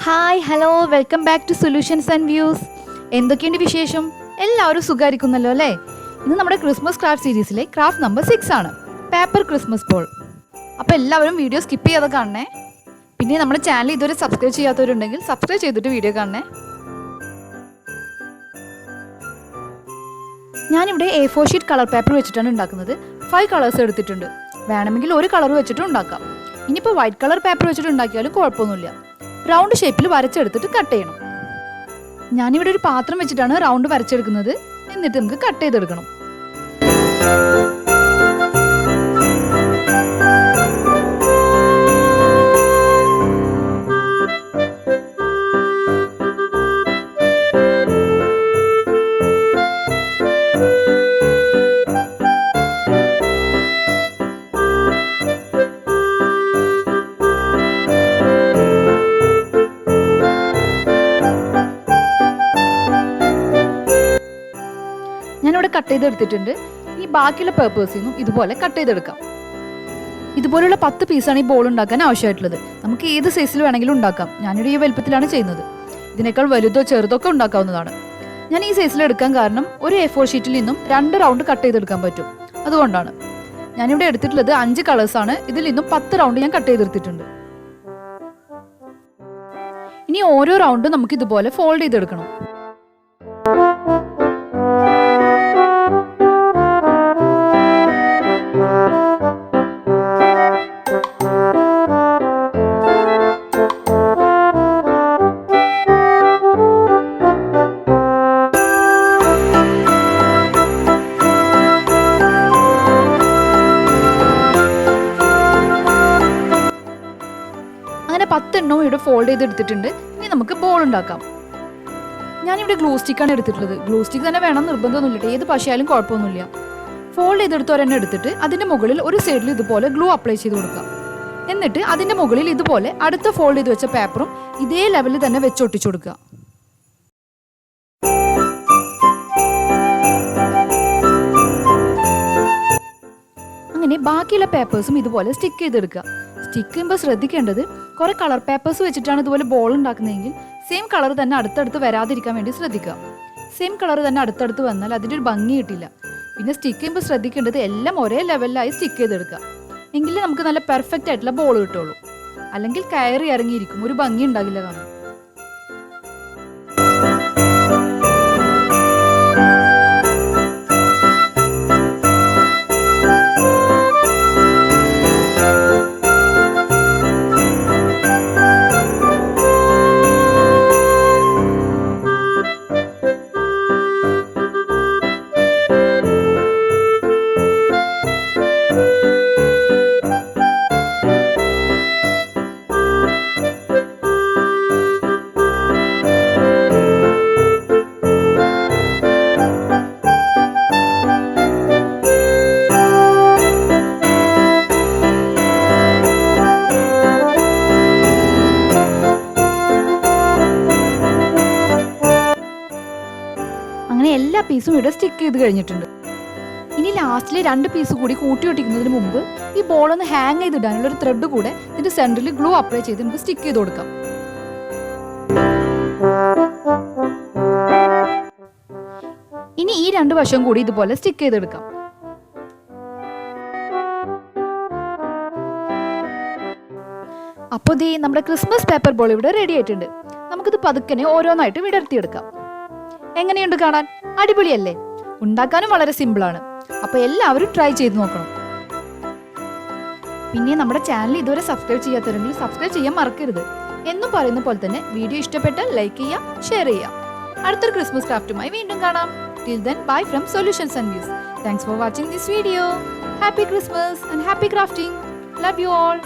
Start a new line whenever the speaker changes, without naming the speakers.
Hi hello welcome back to solutions and views. എന്തൊക്കെയുണ്ട് വിശേഷം? എല്ലാവരും സുഖമായിരിക്കുന്നല്ലോ അല്ലേ? ഇന്ന് നമ്മുടെ ക്രിസ്മസ് ക്രാഫ്റ്റ് സീരീസിലെ ക്രാഫ്റ്റ് നമ്പർ 6 ആണ്, പേപ്പർ ക്രിസ്മസ് ബോൾ. അപ്പോൾ എല്ലാവരും വീഡിയോ സ്കിപ്പ് ചെയ്യാതെ കാണണേ. പിന്നെ നമ്മുടെ ചാനൽ ഇതുവരെ സബ്സ്ക്രൈബ് ചെയ്യാത്തവരുണ്ടെങ്കിൽ സബ്സ്ക്രൈബ് ചെയ്തിട്ട് വീഡിയോ കാണണേ. ഞാനിവിടെ A4 ഷീറ്റ് കളർ പേപ്പർ വെച്ചിട്ടാണ് ഉണ്ടാക്കുന്നത്. 5 കളേഴ്സ് എടുത്തിട്ടുണ്ട്. വേണമെങ്കിൽ ഒരു കളർ വെച്ചിട്ടും ഉണ്ടാക്കാം. ഇനിയിപ്പോൾ വൈറ്റ് കളർ പേപ്പർ വെച്ചിട്ട് ഉണ്ടാക്കിയാലും കുഴപ്പമൊന്നുമില്ല. റൗണ്ട് ഷേപ്പിൽ വരച്ചെടുത്തിട്ട് കട്ട് ചെയ്യണം. ഞാനിവിടെ ഒരു പാത്രം വെച്ചിട്ടാണ് റൗണ്ട് വരച്ചെടുക്കുന്നത്. എന്നിട്ട് നമുക്ക് കട്ട് ചെയ്തെടുക്കണം. ഞാനിവിടെ കട്ട് ചെയ്തെടുത്തിട്ടുണ്ട്. ഈ ബാക്കിയുള്ള പേപ്പേഴ്സിൽ നിന്നും ഇതുപോലെ കട്ട് ചെയ്തെടുക്കാം. ഇതുപോലുള്ള 10 പീസാണ് ഈ ബോൾ ഉണ്ടാക്കാൻ ആവശ്യമായിട്ടുള്ളത്. നമുക്ക് ഏത് സൈസിൽ വേണമെങ്കിലും ഉണ്ടാക്കാം. ഞാനിവിടെ ഈ വലുപ്പത്തിലാണ് ചെയ്യുന്നത്. ഇതിനേക്കാൾ വലുതോ ചെറുതോ ഒക്കെ ഉണ്ടാക്കാവുന്നതാണ്. ഞാൻ ഈ സൈസിൽ എടുക്കാൻ കാരണം ഒരു A4 ഷീറ്റിൽ നിന്നും 2 റൗണ്ട് കട്ട് ചെയ്തെടുക്കാൻ പറ്റും. അതുകൊണ്ടാണ് ഞാനിവിടെ എടുത്തിട്ടുള്ളത് 5 കളേഴ്സാണ്. ഇതിൽ നിന്നും 10 റൗണ്ട് ഞാൻ കട്ട് ചെയ്തെടുത്തിട്ടുണ്ട്. ഇനി ഓരോ റൗണ്ടും നമുക്ക് ഇതുപോലെ ഫോൾഡ് ചെയ്തെടുക്കണം. അങ്ങനെ 10 എണ്ണവും ഇവിടെ ഫോൾഡ് ചെയ്തെടുത്തിട്ടുണ്ട്. ഇനി നമുക്ക് ബോൾ ഉണ്ടാക്കാം. ഞാനിവിടെ ഗ്ലൂ സ്റ്റിക്കാണ് എടുത്തിട്ടുള്ളത്. ഗ്ലൂ സ്റ്റിക്ക് തന്നെ വേണം നിർബന്ധമൊന്നുമില്ല. ഏത് പശയാലും കുഴപ്പമൊന്നുമില്ല. ഫോൾഡ് ചെയ്തെടുത്ത് ഒരെണ്ണം എടുത്തിട്ട് അതിൻ്റെ മുകളിൽ ഒരു സൈഡിൽ ഇതുപോലെ ഗ്ലൂ അപ്ലൈ ചെയ്ത് കൊടുക്കാം. എന്നിട്ട് അതിൻ്റെ മുകളിൽ ഇതുപോലെ അടുത്ത ഫോൾഡ് ചെയ്ത് വെച്ച പേപ്പറും ഇതേ ലെവലിൽ തന്നെ വെച്ചൊട്ടിച്ചു കൊടുക്കുക. അങ്ങനെ ബാക്കിയുള്ള പേപ്പേഴ്സും ഇതുപോലെ സ്റ്റിക്ക് ചെയ്തെടുക്കുക. സ്റ്റിക്ക് ചെയ്യുമ്പോൾ ശ്രദ്ധിക്കേണ്ടത്, കുറെ കളർ പേപ്പേഴ്സ് വെച്ചിട്ടാണ് ഇതുപോലെ ബോൾ ഉണ്ടാക്കുന്നതെങ്കിൽ സെയിം കളർ തന്നെ അടുത്തടുത്ത് വരാതിരിക്കാൻ വേണ്ടി ശ്രദ്ധിക്കുക. സെയിം കളർ തന്നെ അടുത്തടുത്ത് വന്നാൽ അതിൻ്റെ ഒരു ഭംഗി കിട്ടില്ല. പിന്നെ സ്റ്റിക്ക് ചെയ്യുമ്പോൾ ശ്രദ്ധിക്കേണ്ടത് എല്ലാം ഒരേ ലെവലിലായി സ്റ്റിക്ക് ചെയ്തെടുക്കുക. എങ്കിലേ നമുക്ക് നല്ല പെർഫെക്റ്റ് ആയിട്ടുള്ള ബോൾ കിട്ടുള്ളൂ. അല്ലെങ്കിൽ കയറി ഇറങ്ങിയിരിക്കും, ഒരു ഭംഗി ഉണ്ടാകില്ല കാണാൻ. അങ്ങനെ എല്ലാ പീസും ഇവിടെ സ്റ്റിക്ക് ചെയ്ത് കഴിഞ്ഞിട്ടുണ്ട്. ഇനി ലാസ്റ്റിലെ 2 പീസ് കൂടി കൂട്ടി ഒട്ടിക്കുന്നതിന് മുമ്പ് ഈ ബോൾ ഒന്ന് ഹാങ് ചെയ്തിടാനുള്ള ഒരു ത്രെഡ് കൂടെ ഇതിന്റെ സെന്ററിൽ ഗ്ലൂ അപ്ലൈ ചെയ്ത് നമുക്ക് സ്റ്റിക്ക് ചെയ്ത് കൊടുക്കാം. ഇനി ഈ 2 വശവും കൂടി ഇതുപോലെ സ്റ്റിക്ക് ചെയ്തെടുക്കാം. അപ്പോൾ ദേ നമ്മുടെ ക്രിസ്മസ് പേപ്പർ ബോൾ ഇവിടെ റെഡി ആയിട്ടുണ്ട്. നമുക്കിത് പതുക്കനെ ഓരോന്നായിട്ട് വിടർത്തിയെടുക്കാം. എങ്ങനെയുണ്ട് കാണാൻ? അടിപൊളിയല്ലേ? ഉണ്ടാക്കാനും വളരെ സിമ്പിളാണ്. അപ്പോൾ എല്ലാവരും ട്രൈ ചെയ്ത് നോക്കണം. പിന്നെ നമ്മുടെ ചാനൽ ഇതുവരെ സബ്സ്ക്രൈബ് ചെയ്യാത്തവരെങ്കിൽ സബ്സ്ക്രൈബ് ചെയ്യാൻ മറക്കരുത്. എന്നും പറയുന്ന പോലെ തന്നെ വീഡിയോ ഇഷ്ടപ്പെട്ടാൽ ലൈക്ക് ചെയ്യുക, ഷെയർ ചെയ്യുക. അടുത്തൊരു ക്രിസ്മസ് ക്രാഫ്റ്റുമായി വീണ്ടും കാണാം. Till then, bye from Solutions and Views. Thanks for watching this video. Happy Christmas and happy crafting. Love you all.